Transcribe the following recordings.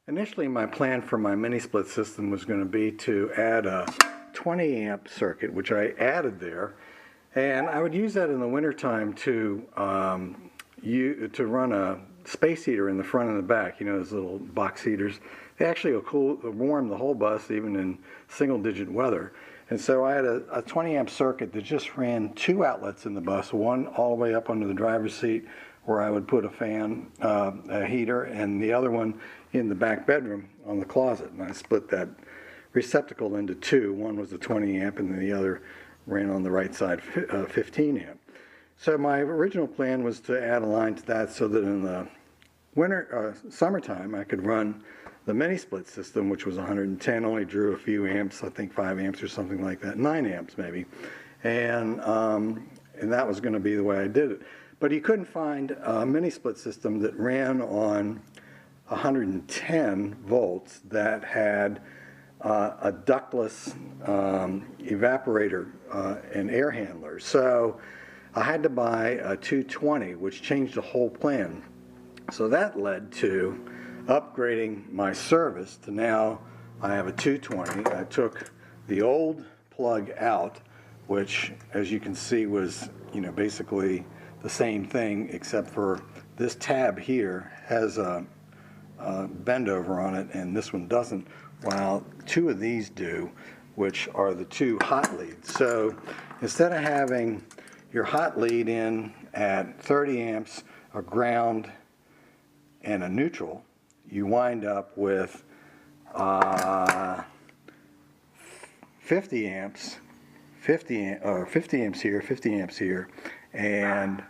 Initially, my plan for my mini split system was going to be to add a 20 amp circuit, which I added there, and I would use that in the wintertime to run a space heater in the front and the back. You know, those little box heaters. They actually will warm the whole bus even in single-digit weather. And so I had a 20 amp circuit that just ran 2 outlets in the bus, one all the way up under the driver's seat where I would put a fan, a heater, and the other one in the back bedroom on the closet. And I split that receptacle into 2. One was a 20 amp and the other ran on the right side 15 amp. So my original plan was to add a line to that so that in the summertime I could run the mini split system, which was 110, only drew a few amps, I think 5 amps or something like that, 9 amps maybe. And that was going to be the way I did it. But you couldn't find a mini split system that ran on 110 volts that had a ductless evaporator and air handler. So I had to buy a 220, which changed the whole plan. So that led to upgrading my service to now I have a 220. I took the old plug out, which as you can see was, you know, basically the same thing, except for this tab here has a bend over on it and this one doesn't, while 2 of these do, which are the 2 hot leads. So instead of having your hot lead in at 30 amps, a ground, and a neutral, you wind up with 50 amps, 50 amps here, 50 amps here, and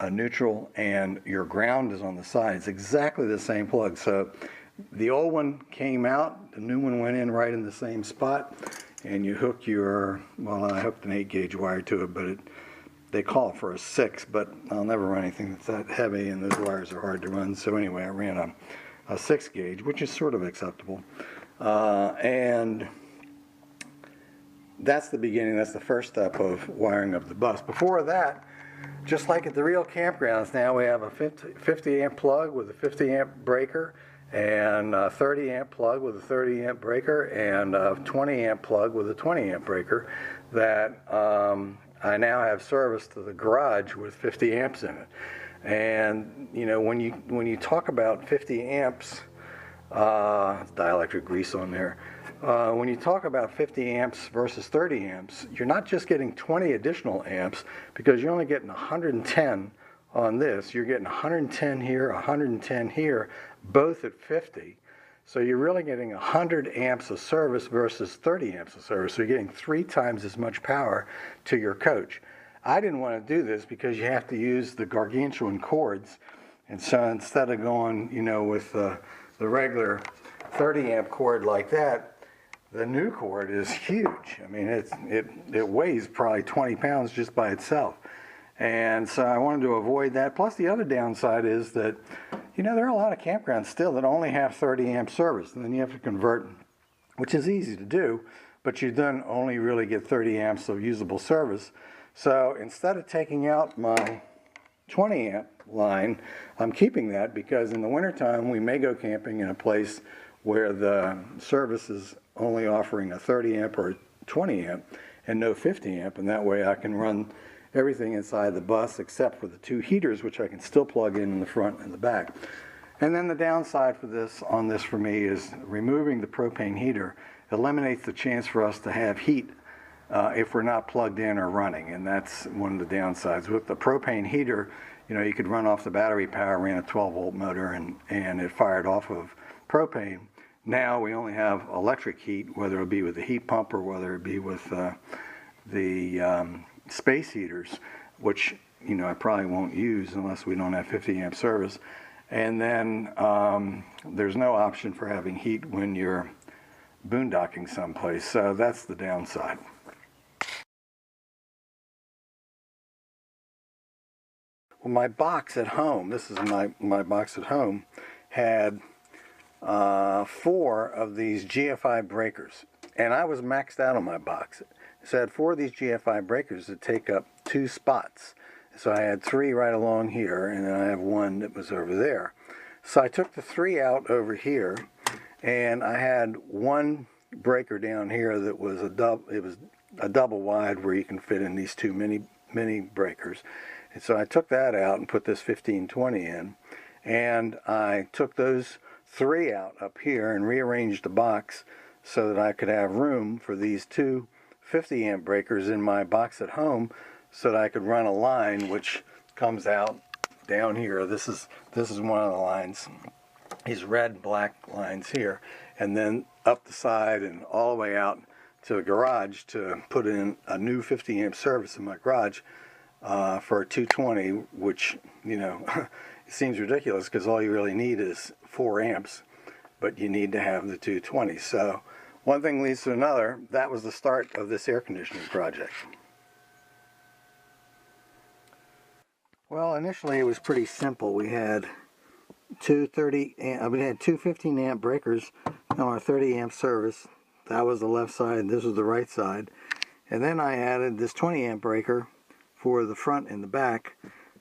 a neutral, and your ground is on the side. It's exactly the same plug. So the old one came out, the new one went in right in the same spot, and you hook your, well, I hooked an 8 gauge wire to it, but they call it for a 6, but I'll never run anything that's that heavy, and those wires are hard to run. So anyway, I ran a 6 gauge, which is sort of acceptable. And that's the beginning, that's the first step of wiring up the bus. Before that, just like at the real campgrounds now, we have a 50 amp plug with a 50 amp breaker, and a 30 amp plug with a 30 amp breaker, and a 20 amp plug with a 20 amp breaker that I now have service to the garage with 50 amps in it. And you know, when you talk about 50 amps, dielectric grease on there. When you talk about 50 amps versus 30 amps, you're not just getting 20 additional amps, because you're only getting 110 on this. You're getting 110 here, 110 here, both at 50. So you're really getting 100 amps of service versus 30 amps of service. So you're getting 3 times as much power to your coach. I didn't want to do this because you have to use the gargantuan cords. And so instead of going, you know, with the regular 30 amp cord like that, the new cord is huge. I mean, it weighs probably 20 pounds just by itself. And so I wanted to avoid that. Plus the other downside is that, you know, there are a lot of campgrounds still that only have 30 amp service, and then you have to convert, which is easy to do, but you then only really get 30 amps of usable service. So instead of taking out my 20 amp line, I'm keeping that, because in the wintertime we may go camping in a place where the service is only offering a 30 amp or 20 amp and no 50 amp, and that way I can run everything inside the bus except for the 2 heaters, which I can still plug in the front and the back. And then the downside for this for me is removing the propane heater eliminates the chance for us to have heat if we're not plugged in or running, and that's one of the downsides. With the propane heater, you know, you could run off the battery power, ran a 12-volt motor, and it fired off of propane. Now we only have electric heat, whether it be with the heat pump or whether it be with the space heaters, which, you know, I probably won't use unless we don't have 50 amp service. And then there's no option for having heat when you're boondocking someplace, so that's the downside. Well, my box at home, this is my box at home, had 4 of these GFI breakers, and I was maxed out on my box. So I had 4 of these GFI breakers that take up 2 spots. So I had 3 right along here, and then I have 1 that was over there. So I took the 3 out over here, and I had one breaker down here that was a double wide where you can fit in these 2 mini breakers. And so I took that out and put this 1520 in, and I took those 3 out up here and rearranged the box so that I could have room for these 2 50 amp breakers in my box at home, so that I could run a line which comes out down here. This is one of the lines, these red black lines here, and then up the side and all the way out to the garage to put in a new 50 amp service in my garage for a 220, which, you know, it seems ridiculous because all you really need is 4 amps, but you need to have the 220. So one thing leads to another. That was the start of this air conditioning project. Well, initially it was pretty simple. We had two 15 amp breakers on our 30 amp service. That was the left side, this was the right side. And then I added this 20 amp breaker for the front and the back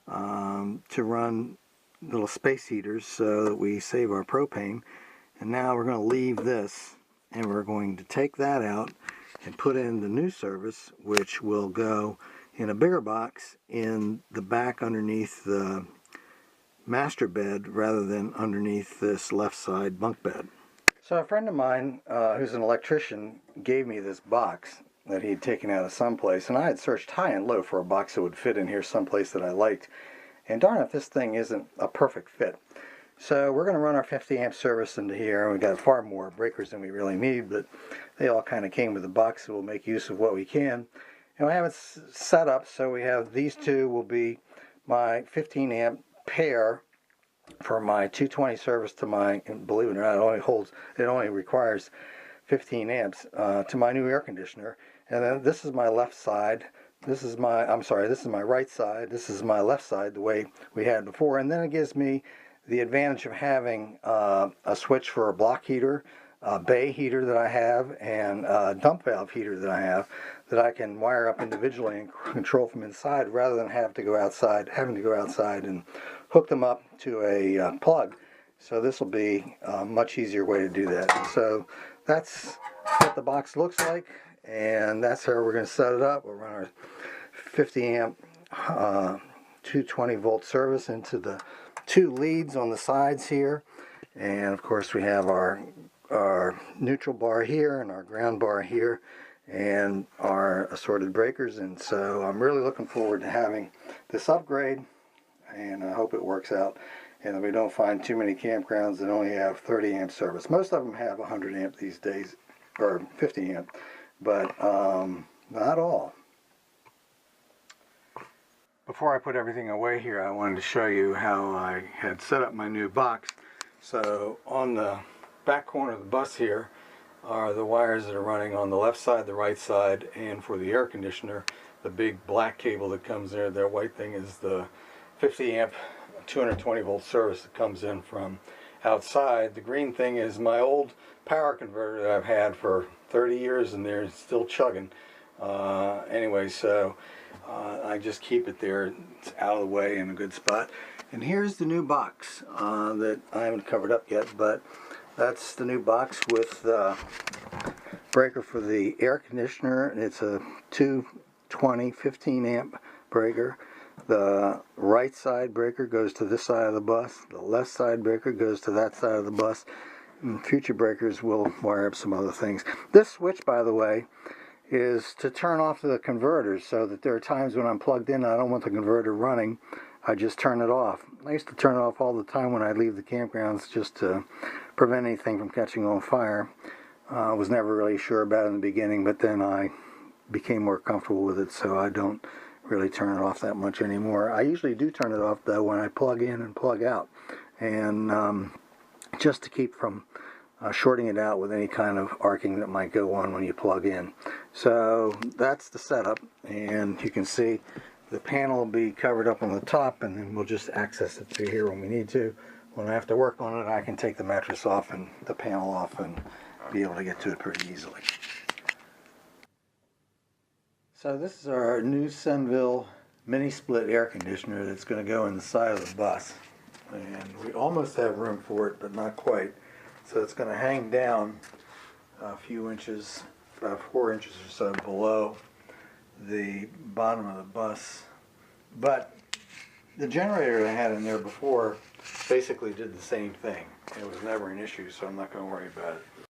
to run little space heaters so that we save our propane. And now we're going to leave this, and we're going to take that out and put in the new service, which will go in a bigger box in the back underneath the master bed rather than underneath this left side bunk bed. So a friend of mine who's an electrician gave me this box that he'd taken out of someplace, and I had searched high and low for a box that would fit in here someplace that I liked, and darn if this thing isn't a perfect fit. So we're going to run our 50 amp service into here, and we've got far more breakers than we really need, but they all kind of came with the box, so we'll make use of what we can. And we have it set up so we have these 2 will be my 15 amp pair for my 220 service to my, and believe it or not, it only requires 15 amps to my new air conditioner. And then this is my left side. This is my right side. This is my left side, the way we had before. And then it gives me the advantage of having a switch for a block heater, a bay heater that I have, and a dump valve heater that I have that I can wire up individually and control from inside, rather than having to go outside and hook them up to a plug. So this will be a much easier way to do that. So that's what the box looks like, and that's how we're going to set it up. We'll run our 50 amp 220 volt service into the 2 leads on the sides here, and of course we have our neutral bar here and our ground bar here and our assorted breakers. And so I'm really looking forward to having this upgrade, and I hope it works out and that we don't find too many campgrounds that only have 30 amp service. Most of them have 100 amp these days, or 50 amp, but not all. Before I put everything away here, I wanted to show you how I had set up my new box. So on the back corner of the bus here are the wires that are running on the left side, the right side, and for the air conditioner, the big black cable that comes there, that white thing is the 50 amp 220 volt service that comes in from outside. The green thing is my old power converter that I've had for 30 years, and they're still chugging. Anyway, so I just keep it there. It's out of the way in a good spot. And here's the new box that I haven't covered up yet, but that's the new box with the breaker for the air conditioner. It's a 220 15 amp breaker. The right side breaker goes to this side of the bus. The left side breaker goes to that side of the bus. And future breakers will wire up some other things. This switch, by the way, is to turn off the converters, so that there are times when I'm plugged in and I don't want the converter running. I just turn it off. I used to turn it off all the time when I leave the campgrounds, just to prevent anything from catching on fire. I was never really sure about it in the beginning, but then I became more comfortable with it, so I don't really turn it off that much anymore. I usually do turn it off though when I plug in and plug out, and just to keep from shorting it out with any kind of arcing that might go on when you plug in. So that's the setup, and you can see the panel will be covered up on the top, and then we'll just access it through here when we need to. When I have to work on it, I can take the mattress off and the panel off and be able to get to it pretty easily. So this is our new Sunville mini split air conditioner that's going to go in the side of the bus. and we almost have room for it, but not quite. So it's going to hang down a few inches, about 4 inches or so below the bottom of the bus. But the generator I had in there before basically did the same thing. It was never an issue, so I'm not going to worry about it.